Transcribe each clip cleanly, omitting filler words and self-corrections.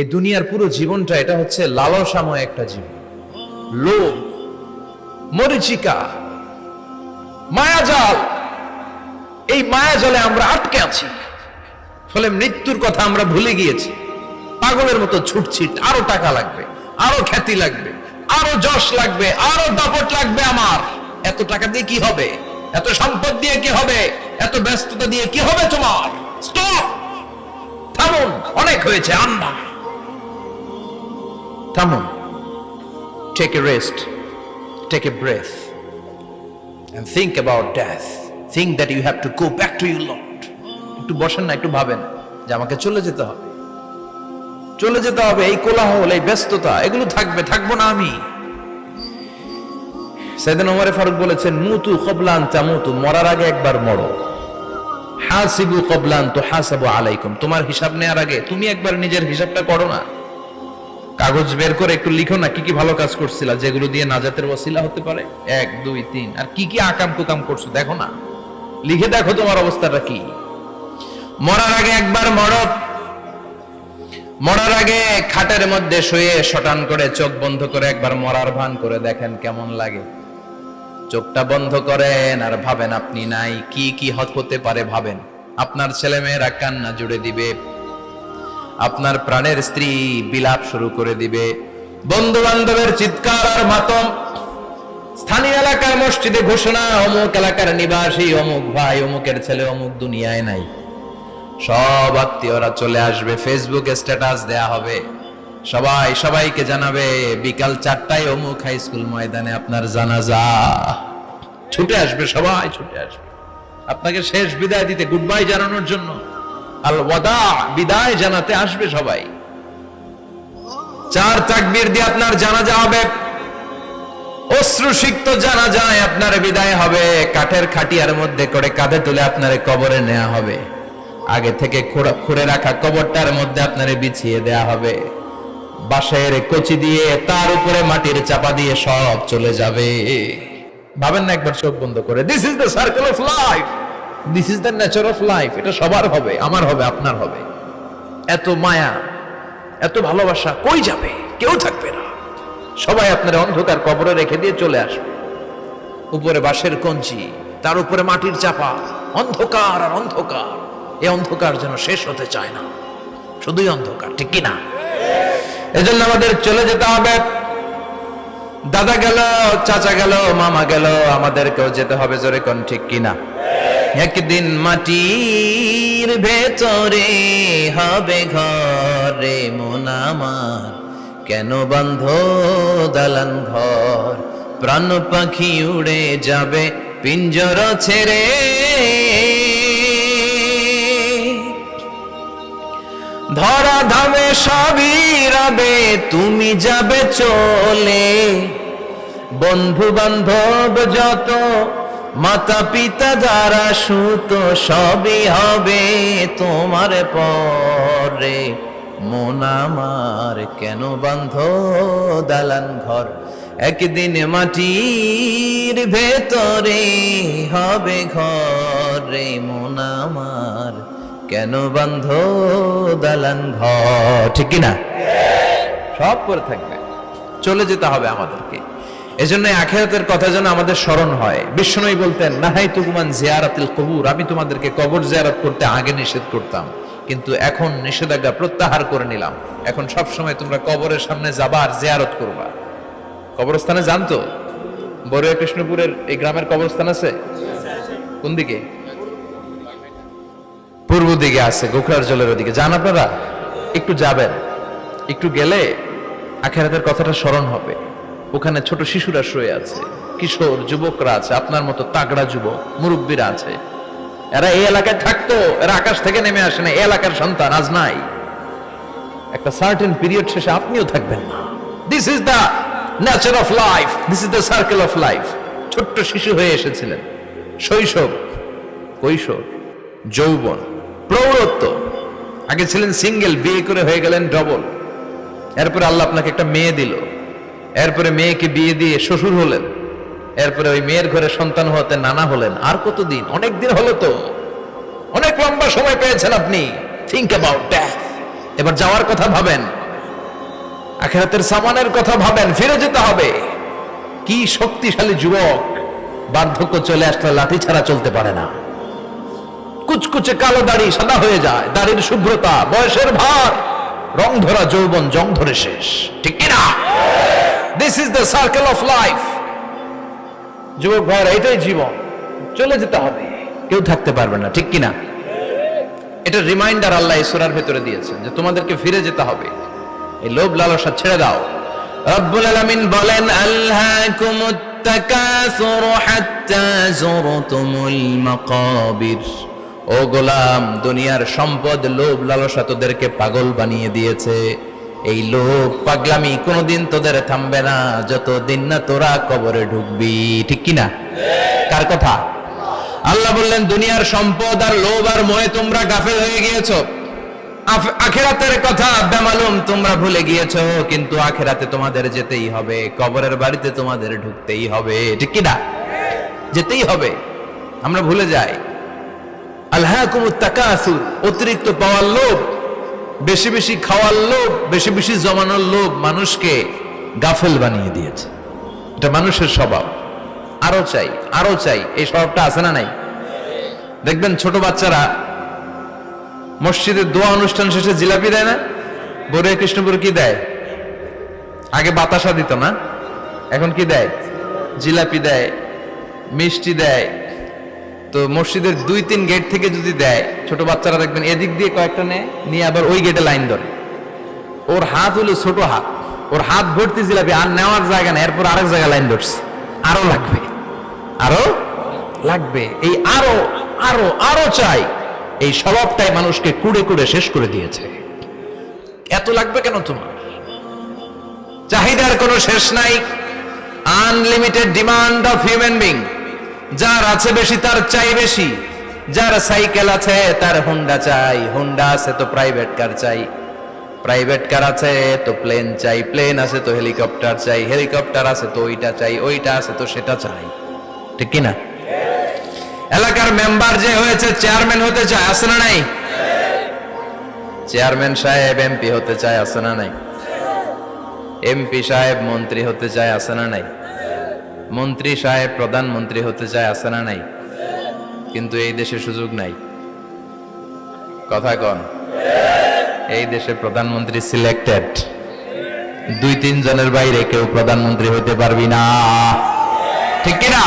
এই দুনিয়ার পুরো জীবনটা এটা হচ্ছে লালসাময় একটা জীবন, লোভ, মরিচিকা, মায়াজাল। এই মায়াজালে আমরা আটকে আছি, ফলে মৃত্যুর কথা আমরা ভুলে গিয়েছি। পাগলের মতো ছুটছি, আরো টাকা লাগবে, আরো খ্যাতি লাগবে, আরো যশ লাগবে, আরো দাপট লাগবে। আমার এত টাকা দিয়ে কি হবে, এত সম্পদ দিয়ে কি হবে, এত ব্যস্ততা দিয়ে কি হবে তোমার? স্টপ, থামুন, অনেক হয়েছে। আন্না, থামুন, take a rest, take a breath and think about death. Think that you have to go back to your Lord. একটু বসেন না, একটু ভাবেন যে আমাকে চলে যেতে হবে, চলে যেতে হবে। এই কোলাহল, এই ব্যস্ততা, এগুলো থাকবে, থাকবো না আমি। সাইয়েদনা ওমর ফারুক বলেছেন, মুতু ক্বাবলা আন তামুতু, মরার আগে একবার মরো। হাসিবু ক্বাবলা আন তুহাসাবু আলাইকুম, তোমার হিসাব নেওয়ার আগে তুমি একবার নিজের হিসাবটা করো না। কাগজ বের করে একটু লিখো না কি কি ভালো কাজ করছিলা, যেগুলো দিয়ে নাজাতের ওসিলা হতে পারে। 1 2 3, আর কি কি আকাম কুকাম করছো দেখো না, লিখে দেখো তোমার অবস্থাটা কি। মরার আগে একবার মরো। মরার আগে খাটের মধ্যে শুয়ে শটান করে চোখ বন্ধ করে একবার মরার ভান করে দেখেন কেমন লাগে। চোখটা বন্ধ করেন আর ভাবেন আপনি নাই, কি কি হতে পারে ভাবেন। আপনার ছেলে মেয়েরা কান্না জুড়ে দিবে, আপনার প্রাণের স্ত্রী বিলাপ শুরু করে দিবে, বন্ধু বান্ধবের চিৎকার আর মাতম, স্থানীয় এলাকার মসজিদে ঘোষণা, অমুক এলাকার নিবাসী অমুক ভাই অমুকের ছেলে অমুক দুনিয়ায় নাই। সব আত্মীয়রা চলে আসবে, ফেসবুকে স্ট্যাটাস দেয়া হবে, সবাই সবাইকে জানাবে বিকাল 4টায় অমুক হাই স্কুল ময়দানে আপনার জানাজা। ছুটে আসবে, সবাই ছুটে আসবে আপনাকে শেষ বিদায় দিতে, গুড বাই জানানোর জন্য, আল ওয়াদা, বিদায় জানাতে আসবে সবাই। 4 তাকবীর দিয়ে আপনার জানাজা হবে, অশ্রুসিক্ত জানাজায় আপনার বিদায় হবে। কাঠের খাটিয়ার মধ্যে করে কাঁধে তুলে আপনারে কবরে নেওয়া হবে। আগে থেকে খুঁড়ে রাখা কবরটার মধ্যে আপনারে বিছিয়ে দেয়া হবে। বাঁশের কচি দিয়ে তার উপরে মাটির চাপা দিয়ে সব চলে যাবে। ভাবেন না একবার চোখ বন্ধ করে, this is the circle of life, this is the nature of life. এটা সবার হবে, আমার হবে, আপনার হবে। এত মায়া, এত ভালোবাসা কই যাবে? কেউ থাকবে না, সবাই আপনার অন্ধকার কবরে রেখে দিয়ে চলে আসবে। উপরে বাঁশের কঞ্চি, তার উপরে মাটির চাপা, অন্ধকার আর অন্ধকার। এই অন্ধকার যেন শেষ হতে চায় না, শুধুই অন্ধকার, ঠিক কিনা? এজন্য আমাদের চলে যেতে হবে। দাদা গেল, চাচা গেল, মামা গেল, আমাদেরকেও যেতে হবে, জোরে কোন ঠিক কিনা? একদিন মাটির ভেতরে হবে ঘরে মন আমার, কেন বন্ধ দালান ঘর, প্রাণ পাখি উড়ে যাবে পিঞ্জর ছেড়ে। ধরা ধামে সবই রবে, তুমি যাবে চলে। বন্ধু বান্ধব যত, মাতা পিতা যারা সুত, সবই হবে তোমার পরে। মন আমার কেন বান্ধ দালান ঘর, একদিন মাটির ভেতরে হবে ঘরে মন আমার, কেন বান্ধ দালান ঘর, ঠিক কিনা? সব করে থাকবে, চলে যেতে হবে আমাদেরকে। এজন্য আখিরাতের কথা যেন আমাদের স্মরণ হয়। বিশ্বনবী বলতেন, নাহাইতুকুমান জিয়ারাতিল কবুর, আমি তোমাদেরকে কবর জিয়ারত করতে আগে নিষেধ করতাম, কিন্তু এখন নিষেধাজ্ঞা প্রত্যাহার করে নিলাম। এখন সব সময় তোমরা কবরের সামনে যাবা আর জিয়ারত করবা। কবরস্থানে জানতো বড়ুয়া কৃষ্ণপুরের এই গ্রামের কবরস্থান আছে কোন দিকে? পূর্ব দিকে আছে, গোখরার জলের ওদিকে। যান আপনারা, একটু যাবেন, একটু গেলে আখিরাতের কথাটা স্মরণ হবে। ওখানে ছোট শিশুরা শুয়ে আছে, কিশোর যুবকরা আছে, আপনার মতো তাগড়া যুবক মুরব্বীরা আছে। এরা এই এলাকায় থাকতো, এরা আকাশ থেকে নেমে আসে না, এই এলাকার সন্তান, আজ নাই। একটা সার্টেন পিরিয়ড শেষে আপনিও থাকবেন না। This is the nature of life, this is the circle of life. ছোট্ট শিশু হয়ে এসেছিলেন, শৈশব, কৈশোর, যৌবন, প্রৌঢ়ত্ব। আগে ছিলেন সিঙ্গেল, বিয়ে করে হয়ে গেলেন ডবল। এরপরে আল্লাহ আপনাকে একটা মেয়ে দিল, এরপরে মেয়েকে বিয়ে দিয়ে শ্বশুর হলেন, এরপরে ওই মেয়ের ঘরে সন্তান হতে নানা হলেন। আর কতদিন? অনেক দিন হলো তো, অনেক লম্বা সময় পেয়েছেন আপনি। Think about death. এবার যাওয়ার কথা ভাবেন। আখিরাতের সামানের কথা ভাবেন, ফিরে যেতে হবে। কি শক্তিশালী যুবক, বার্ধক্য চলে আসলে লাঠি ছাড়া চলতে পারে না। কুচকুচে কালো দাড়ি সাদা হয়ে যায়, দাড়ির শুভ্রতা, বয়সের ভার, রং ধরা যৌবন জং ধরে শেষ, ঠিক কিনা? This is the circle of life. যুবক ভাইরা, এটাই জীবন, চলে যেতে হবে, কেউ থাকতে পারবে না, ঠিক কিনা? এটা রিমাইন্ডার আল্লাহ এই সূরার ভেতরে দিয়েছেন যে তোমাদেরকে ফিরে যেতে হবে, এই লোভ লালসা ছেড়ে দাও। রব্বুল আলামিন বলেন, আলহাকুমুত তাকাসুরু হাত্তা যুরতুমুল মাকাবির। ও গোলাম, দুনিয়ার সম্পদ, লোভ লালসা তোদেরকে পাগল বানিয়ে দিয়েছে। এই লোভ পাগলামি কোনোদিন তোদের থামবে না যতদিন না তোরা কবরে ঢুকবি, ঠিক কিনা? কার কথা? আল্লাহ বললেন, দুনিয়ার সম্পদ আর লোভ আর মোহে তোমরা গাফেল হয়ে গিয়েছো। আখিরাতের কথা বেমালুম তোমরা ভুলে গিয়েছো, কিন্তু আখিরাতে তোমাদের যেতেই হবে, কবরের বাড়িতে তোমাদের ঢুকতেই হবে, ঠিক কিনা? যেতেই হবে, আমরা ভুলে যাই। আলহাকুমুত তাকাসুর, অতিরিক্ত পাওয়ার লোভ, বেশি বেশি খাওয়ার লোভ, বেশি বেশি জমানোর লোভ মানুষকে গাফেল বানিয়ে দিয়েছে। এটা মানুষের স্বভাব, আরো চাই আরো চাই, এই স্বভাবটা আছে না নাই? দেখবেন ছোট বাচ্চারা মসজিদের দোয়া অনুষ্ঠান শেষে জিলাপি দেয় না? বরে কৃষ্ণপুর কি দেয়? আগে বাতাসা দিত না, এখন কি দেয়? জিলাপি দেয়, মিষ্টি দেয়। তো মসজিদের 2-3 গেট থেকে যদি দেয়, ছোট বাচ্চারা দেখবেন এদিক দিয়ে কয়েকটা নিয়ে আবার ওই গেটে লাইন ধরে। ওর হাত হলো ছোট হাত, ওর হাত ভর্তি জিলাপি, আর নেওয়ার জায়গা নেই, এরপর আরেক জায়গায় লাইন ধরছে, আরো লাগবে আরো লাগবে, এই আরো আরো আরো চাই। এই স্বভাবটাই মানুষকে কুড়ে কুড়ে শেষ করে দিয়েছে। এত লাগবে কেন তোমার? চাহিদার কোনো শেষ নাই, unlimited demand of human being. যার আছে বেশি তার চাই বেশি, যার সাইকেল আছে তার হুন্ডা চাই, হুন্ডা আছে তো প্রাইভেট কার চাই, প্রাইভেট কার আছে তো প্লেন চাই, প্লেন আছে তো হেলিকপ্টার চাই, হেলিকপ্টার আছে তো ওইটা চাই, ওইটা আছে তো সেটা চাই, ঠিক কিনা? এলাকার মেম্বার যে হয়েছে চেয়ারম্যান হতে চায়, আছে না নাই? চেয়ারম্যান সাহেব এমপি হতে চায়, আছে না নাই? এমপি সাহেব মন্ত্রী হতে চায়, আছে না নাই? মন্ত্রী সাহেব প্রধানমন্ত্রী হতে চায়, আছে না নাই? কিন্তু এই দেশে সুযোগ নাই, কথা কন। এই দেশে প্রধানমন্ত্রী সিলেক্টেড, 2-3 জনের বাইরে কেউ প্রধানমন্ত্রী হতে পারবি না, ঠিক কিনা?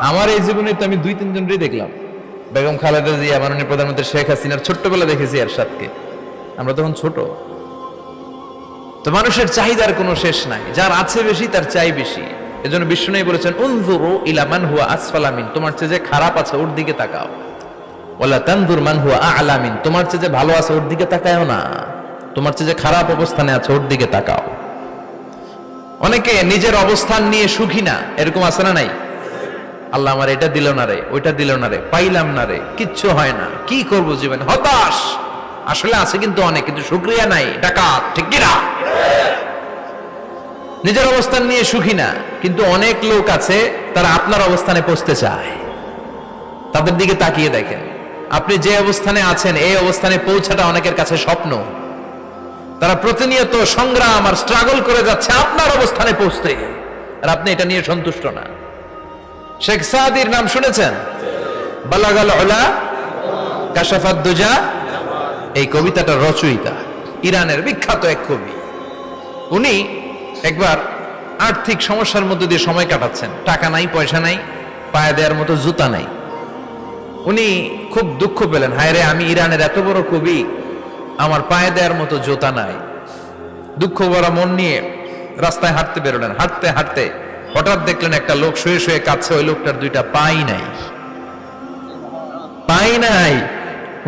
আমার এই জীবনে তো আমি 2-3 জনই দেখলাম। বেগম খালেদা জিয়া, মাননীয় প্রধানমন্ত্রী শেখ হাসিনার ছোট্টবেলা দেখেছি এরশাদকে, আমরা তখন ছোট। তো মানুষের চাহিদার কোনো শেষ নাই, যার আছে বেশি তার চাই বেশি। এজন্য বিষ্ণু বলেছেন, উনজুরু ইলা মান হুয়া আসফালা মিন, তোমার চেয়ে যে খারাপ আছে ওর দিকে তাকাও। ওয়ালা তানজুর মান হুয়া আ'লা মিন, তোমার চেয়ে যে ভালো আছে ওর দিকে তাকায়ও না, তোমার চেয়ে যে খারাপ অবস্থানে আছে ওর দিকে তাকাও। অনেকে নিজের অবস্থান নিয়ে সুখী না, এরকম আছে না নাই? আল্লাহ আমার এটা দিল না রে, ওইটা দিল না রে, পাইলাম না রে, কিচ্ছু হয় না, কি করব জীবনে, হতাশ। আসলে আছে কিন্তু অনেক, কিন্তু শুকরিয়া নাই, ডাকাত, ঠিক কিনা? নিজের অবস্থান নিয়ে সুখী না, কিন্তু অনেক লোক আছে তারা আপনার অবস্থানে পৌঁছতে চায়। তাদের দিকে তাকিয়ে দেখেন, আপনি যে অবস্থানে আছেন এই অবস্থানে পৌঁছাটা অনেকের কাছে স্বপ্ন। তারা প্রতিনিয়ত সংগ্রাম আর স্ট্রাগল করে যাচ্ছে আপনার অবস্থানে পৌঁছতে, আর আপনি এটা নিয়ে সন্তুষ্ট না। শেখ সাদির নাম শুনেছেন? বালাগাল উলা কাশাফাত দুজা, এই কবিতাটার রচয়িতা, ইরানের বিখ্যাত এক কবি। উনি একবার আর্থিক সমস্যার মধ্যে দিয়ে সময় কাটাচ্ছেন, টাকা নাই, পয়সা নাই, পায়ে দেওয়ার মতো জুতা নাই। উনি খুব দুঃখ পেলেন, হায় রে, আমি ইরানের এত বড় কবি, আমার পায়ে দেওয়ার মতো জুতা নাই। দুঃখ ভরা মন নিয়ে রাস্তায় হাঁটতে বেরোলেন। হাঁটতে হাঁটতে হঠাৎ দেখলেন একটা লোক শুয়ে শুয়ে কাঁদছে, ওই লোকটার 2টা পাই নাই, পাই নাই।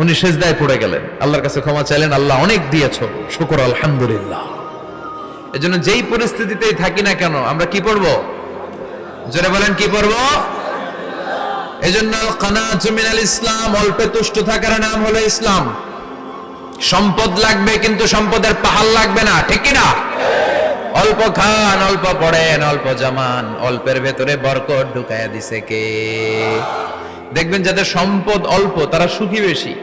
উনি সেজদায় পড়ে গেলেন, আল্লাহর কাছে ক্ষমা চাইলেন, আল্লাহ অনেক দিয়েছো, শুকর আলহামদুলিল্লাহ। এজন্য যেই পরিস্থিতিতেই থাকি না কেন আমরা কি পড়বো? জোরে বলেন, কি পড়বো? এজন্য কানাতু মিনাল ইসলাম, অল্পে তুষ্ট থাকার নাম হলো ইসলাম। সম্পদ লাগবে কিন্তু সম্পদের পাহাড় লাগবে না, ঠিক কিনা? অল্প খান, অল্প পড়েন, অল্প জমান, অল্পের ভেতরে বরকত ঢুকায়া দিছে কে? দেখবেন যাদের সম্পদ অল্প তারা সুখী বেশি।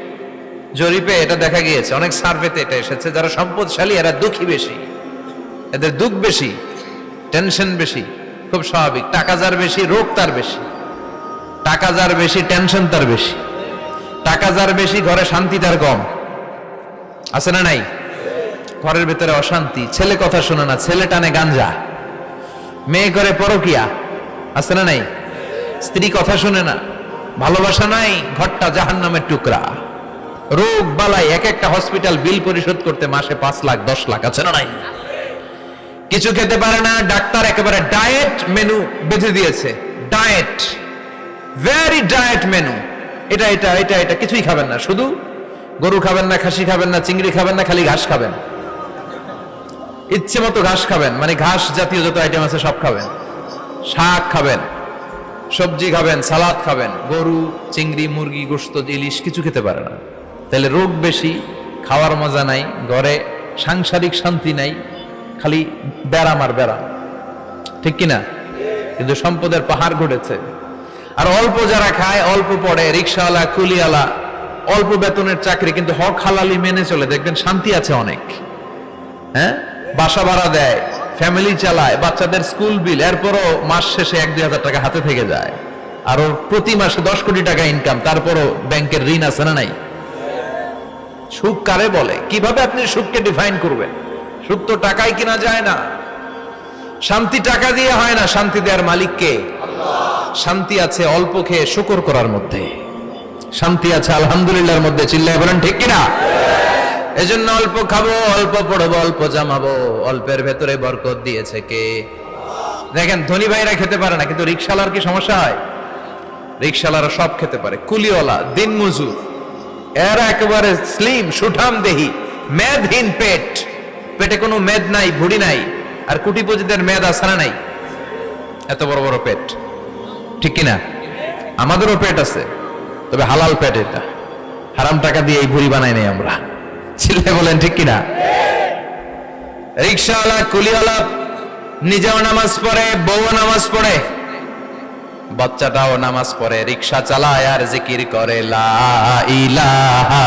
জরিপে এটা দেখা গিয়েছে, অনেক সার্ভেতে এটা এসেছে, যারা সম্পদশালী এরা দুঃখী বেশি। এদের দুঃখ বেশি, টেনশন বেশি, খুব স্বাভাবিক। টাকা যার বেশি, রোগ তার বেশি। টাকা যার বেশি, টেনশন তার বেশি। টাকা যার বেশি, ঘরে শান্তি তার কম। আছে না নাই? ঘরের ভিতরে অশান্তি, ছেলে কথা শোনে না, ছেলে টানে গাঞ্জা, মেয়ে করে পরকিয়া। আছে না নাই? স্ত্রী কথা শুনে না, ভালোবাসা নাই, ঘরটা জাহান্নামের টুকরা। রোগ বালাই, এক একটা হসপিটাল বিল পরিশোধ করতে মাসে 5 লাখ 10 লাখ। আছে না নাই? কিছু খেতে পারে না, ডাক্তার একেবারে ডায়েট মেনু বেঁধে দিয়েছে। Diet, very diet menu. এটা এটা এটা এটা কিছুই খাবেন না, শুধু গরু খাবেন না, খাসি খাবেন না, চিংড়ি খাবেন না, খালি ঘাস খাবেন। ইচ্ছে মতো ঘাস খাবেন, মানে ঘাস জাতীয় যত আইটেম আছে সব খাবেন। শাক খাবেন, সবজি খাবেন, সালাদ খাবেন। গরু, চিংড়ি, মুরগি, গোশত, ইলিশ কিছু খেতে পারে না। তাহলে রোগ বেশি, খাওয়ার মজা নাই, ঘরে সাংসারিক শান্তি নাই, খালি ব্যারাম আর ব্যারাম। ঠিক কিনা? কিন্তু সম্পদের পাহাড় ঘটেছে। আর অল্প যারা খায়, অল্প পড়ে, রিক্সাওয়ালা, কুলিওয়ালা, অল্প বেতনের চাকরি, কিন্তু হক হালালি মেনে চলে, দেখবেন শান্তি আছে অনেক। হ্যাঁ, বাসা ভাড়া দেয়, ফ্যামিলি চালায়, বাচ্চাদের স্কুল বিল, এরপরও মাস শেষে 1-2 হাজার টাকা হাতে থেকে যায়। আর ওর প্রতি মাসে 10 কোটি টাকা ইনকাম, তারপরও ব্যাংকের ঋণ আছে না নাই? সুখ কারে বলে? কিভাবে আপনি সুখকে ডিফাইন করবেন? সুখ তো টাকায় কিনা যায় না। শান্তি টাকা দিয়ে হয় না, শান্তি দেওয়ার মালিক কে? শান্তি আছে অল্প খেয়ে শুকর করার মধ্যে, শান্তি আছে আলহামদুলিল্লাহর মধ্যে। চিল্লায় বলেন ঠিক কিনা? এজন্য অল্প খাবো, অল্প পড়বো, অল্প জামাবো, অল্পের ভেতরে বরকত দিয়েছে কে? দেখেন, ধনী ভাইরা খেতে পারে না, কিন্তু রিক্সাওয়ালার কি সমস্যা হয়? রিক্সাওয়ালারা সব খেতে পারে। কুলিওয়ালা, দিন মজুর, এরা একেবারে স্লিম, সুঠাম দেহি, মেদহীন পেট, পেটে কোনো মেদ নাই, ভুড়ি নাই। আর কোটিপতিদের মেদ আছে না নাই? এত বড় বড় পেট। ঠিক কিনা? আমাদেরও পেট আছে, তবে হালাল পেট। এটা হারাম টাকা দিয়ে এই ভুড়ি বানাই নাই আমরা। চিল্লায় বলেন ঠিক কিনা? রিক্সাওয়ালা, কুলিওয়ালা নিজেও নামাজ পড়ে, বউ নামাজ পড়ে, বাচ্চাটাও নামাজ পড়ে, রিক্সা চালায় আর জিকির করে লা ইলাহা